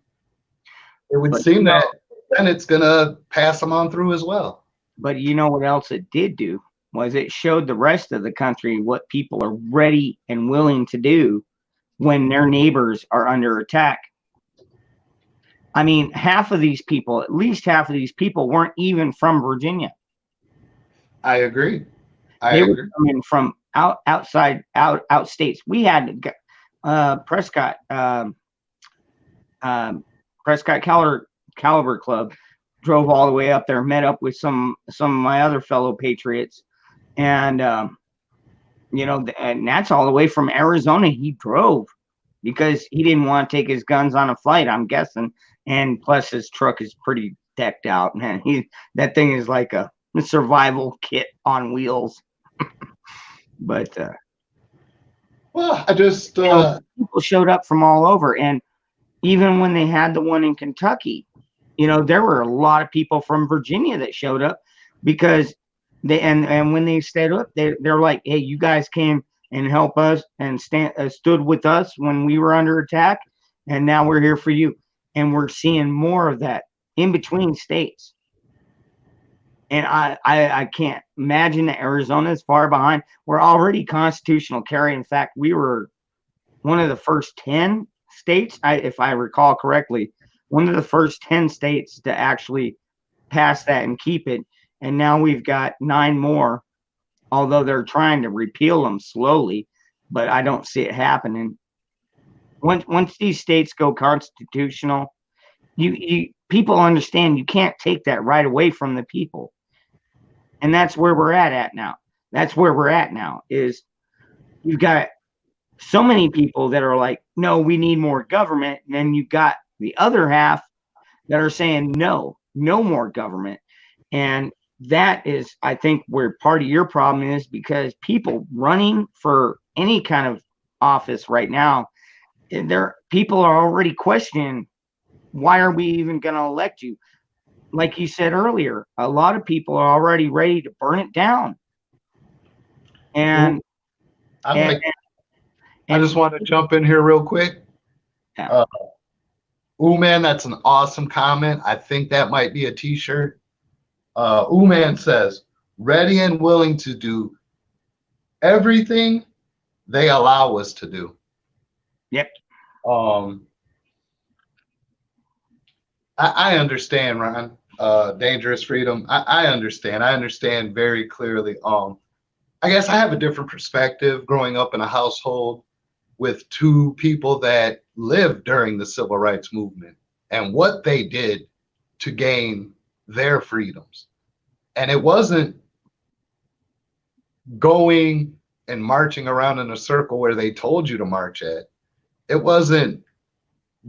it would But seem that then it's going to pass them on through as well. But you know what else it did do was it showed the rest of the country what people are ready and willing to do when their neighbors are under attack. I mean, half of these people, at least half of these people, weren't even from Virginia. I agree. They were coming from outside states. We had Prescott Caliber Club drove all the way up there, met up with some of my other fellow patriots, and and that's all the way from Arizona. He drove because he didn't want to take his guns on a flight, I'm guessing, and plus his truck is pretty decked out, man. That thing is like a survival kit on wheels. But well, I just people showed up from all over, and even when they had the one in Kentucky, there were a lot of people from Virginia that showed up because and when they stayed up, they're like, hey, you guys came and help us and stood with us when we were under attack, and now we're here for you. And we're seeing more of that in between states. And I can't imagine that Arizona is far behind. We're already constitutional carry. In fact, we were one of the first 10 states, if I recall correctly, one of the first 10 states to actually pass that and keep it. And now we've got 9 more, although they're trying to repeal them slowly, but I don't see it happening. Once these states go constitutional, you people understand you can't take that right away from the people. And that's where we're at now. That's where we're at now is you've got so many people that are like, no, we need more government. And then you've got the other half that are saying, no more government. And that is, I think, where part of your problem is because people running for any kind of office right now, people are already questioning, why are we even going to elect you? Like you said earlier, a lot of people are already ready to burn it down. And I just want to jump in here real quick. Yeah. Man, that's an awesome comment. I think that might be a t-shirt. Man says, ready and willing to do everything they allow us to do. Yep. I understand, Ron. dangerous freedom. I understand. I understand very clearly. I guess I have a different perspective growing up in a household with two people that lived during the civil rights movement and what they did to gain their freedoms. And it wasn't going and marching around in a circle where they told you to march at. It wasn't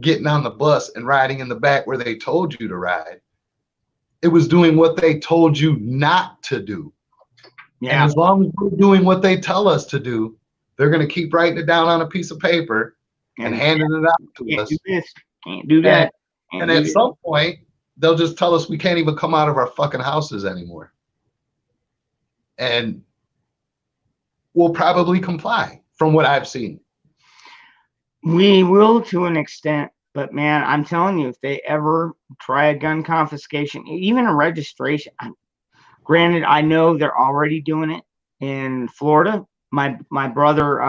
getting on the bus and riding in the back where they told you to ride. It was doing what they told you not to do. Yeah. And as long as we're doing what they tell us to do, they're going to keep writing it down on a piece of paper and handing it out to us. Do this, can't do that. And at some point, they'll just tell us we can't even come out of our fucking houses anymore. And we'll probably comply from what I've seen. We will to an extent, but man, I'm telling you, if they ever try a gun confiscation, even a registration, granted, I know they're already doing it in Florida. My brother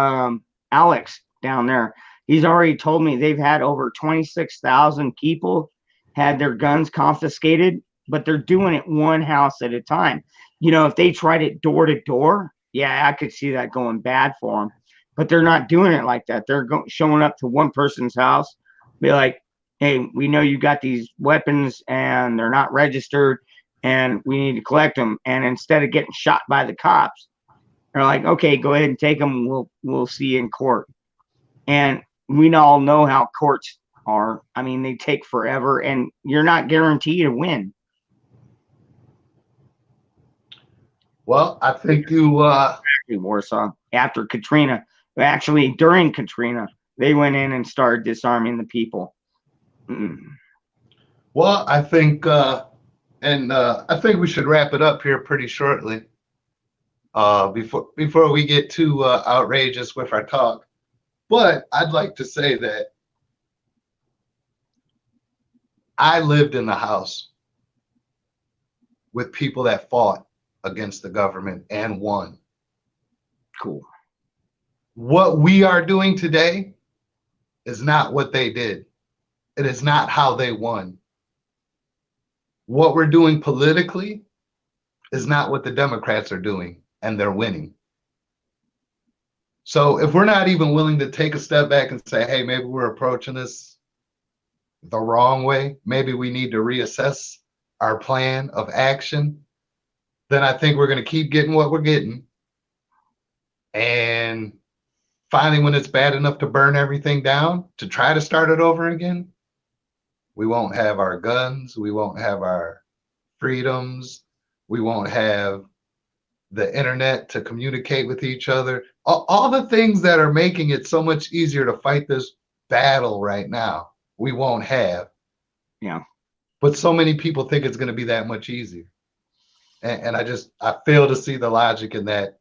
Alex down there, he's already told me they've had over 26,000 people had their guns confiscated, but they're doing it one house at a time. You know, if they tried it door to door, yeah, I could see that going bad for them. But they're not doing it like that. They're showing up to one person's house, be like, hey, we know you got these weapons and they're not registered and we need to collect them. And instead of getting shot by the cops, they're like, okay, go ahead and take them. We'll see you in court. And we all know how courts are. I mean, they take forever and you're not guaranteed to win. Well, I think you Warsaw after Katrina. Actually, during Katrina, they went in and started disarming the people. Well, I think, I think we should wrap it up here pretty shortly. Before we get too outrageous with our talk, but I'd like to say that I lived in the house with people that fought against the government and won. Cool. What we are doing today is not what they did. It is not how they won. What we're doing politically is not what the Democrats are doing, and they're winning. So if we're not even willing to take a step back and say, hey, maybe we're approaching this the wrong way, maybe we need to reassess our plan of action, then I think we're going to keep getting what we're getting. And finally, when it's bad enough to burn everything down, to try to start it over again, we won't have our guns, we won't have our freedoms, we won't have the internet to communicate with each other. All the things that are making it so much easier to fight this battle right now, we won't have. Yeah. But so many people think it's going to be that much easier. And I fail to see the logic in that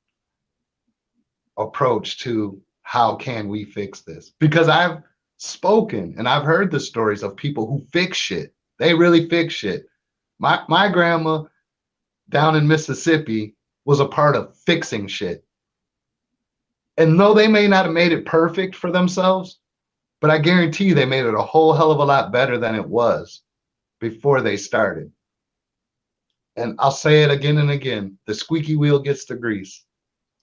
approach to how can we fix this? Because I've spoken and I've heard the stories of people who fix shit. They really fix shit. My grandma down in Mississippi was a part of fixing shit. And though they may not have made it perfect for themselves, but I guarantee you they made it a whole hell of a lot better than it was before they started. And I'll say it again and again, the squeaky wheel gets the grease.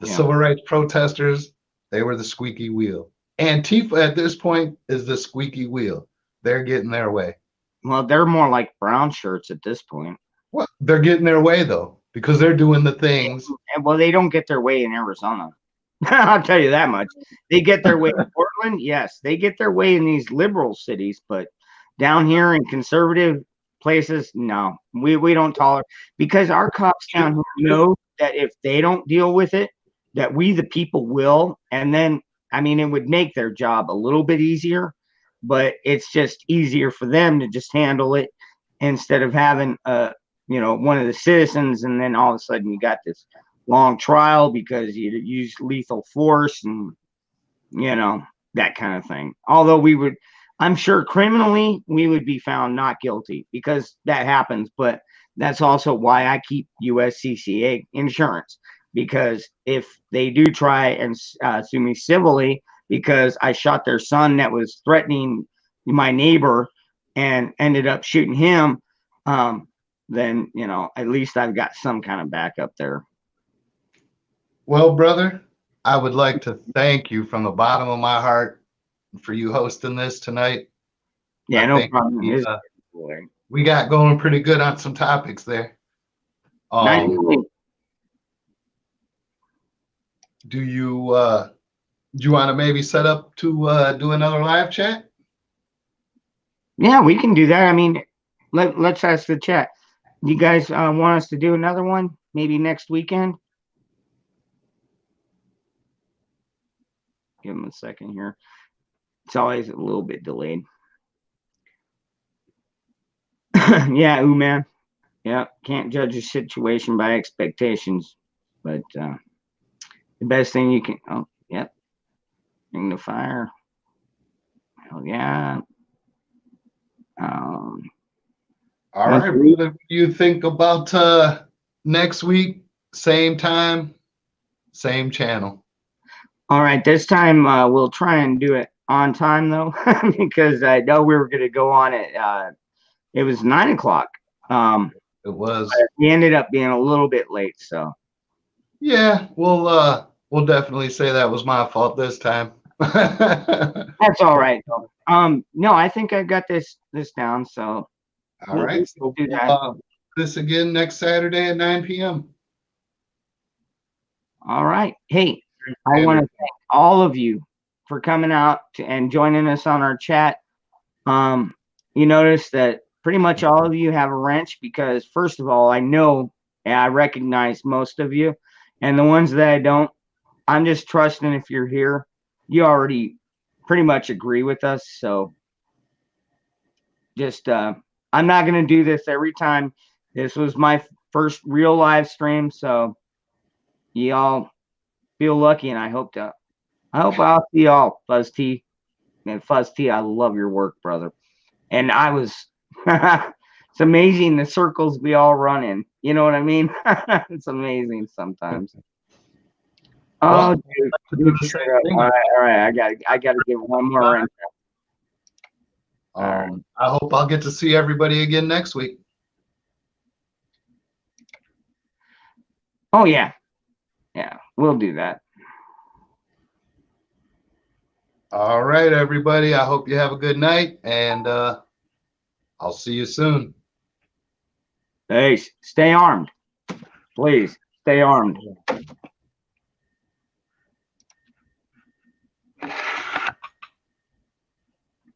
The civil rights protesters, they were the squeaky wheel. Antifa at this point is the squeaky wheel. They're getting their way. Well, they're more like brown shirts at this point. Well, they're getting their way, though, because they're doing the things. Well, they don't get their way in Arizona. I'll tell you that much. They get their way in Portland. Yes, they get their way in these liberal cities, but down here in conservative places, no, we don't tolerate, because our cops down here know that if they don't deal with it, that we the people will. And then, I mean, it would make their job a little bit easier, but it's just easier for them to just handle it instead of having one of the citizens, and then all of a sudden you got this long trial because you used lethal force and that kind of thing. Although I'm sure criminally we would be found not guilty because that happens, but that's also why I keep USCCA insurance, because if they do try and sue me civilly because I shot their son that was threatening my neighbor and ended up shooting him, then at least I've got some kind of backup there. Well, brother, I would like to thank you from the bottom of my heart for you hosting this tonight. Yeah, I no think problem. we got going pretty good on some topics there. Nice. Do you want to maybe set up to do another live chat? Yeah, we can do that. I mean, let's ask the chat. You guys want us to do another one maybe next weekend? Give them a second here. It's always a little bit delayed. Yeah, ooh man. Yeah, can't judge a situation by expectations, but the best thing you can. Oh, yep. Ring the fire. Hell yeah. All right, brother. What do you think about next week? Same time, same channel. All right, this time we'll try and do it on time though, because I know we were going to go on at it was 9 o'clock. It was. We ended up being a little bit late, so yeah, we'll definitely say that was my fault this time. that's all right. No, I think I got this down, so all right, we'll do that. This again next Saturday at 9 p.m. All right. Hey, I want to thank all of you for coming out and joining us on our chat. You notice that pretty much all of you have a wrench because, first of all, I know and I recognize most of you, and the ones that I don't, I'm just trusting if you're here, you already pretty much agree with us. So just, I'm not going to do this every time. This was my first real live stream, so you all feel lucky, and I hope I'll see y'all, Fuzz T. And Fuzz T, I love your work, brother. And I was, it's amazing the circles we all run in. You know what I mean? It's amazing sometimes. Oh, dude. All right. I got to give one more. I hope I'll get to see everybody again next week. Oh yeah, we'll do that. All right, everybody. I hope you have a good night, and I'll see you soon. Hey, stay armed. Please, stay armed.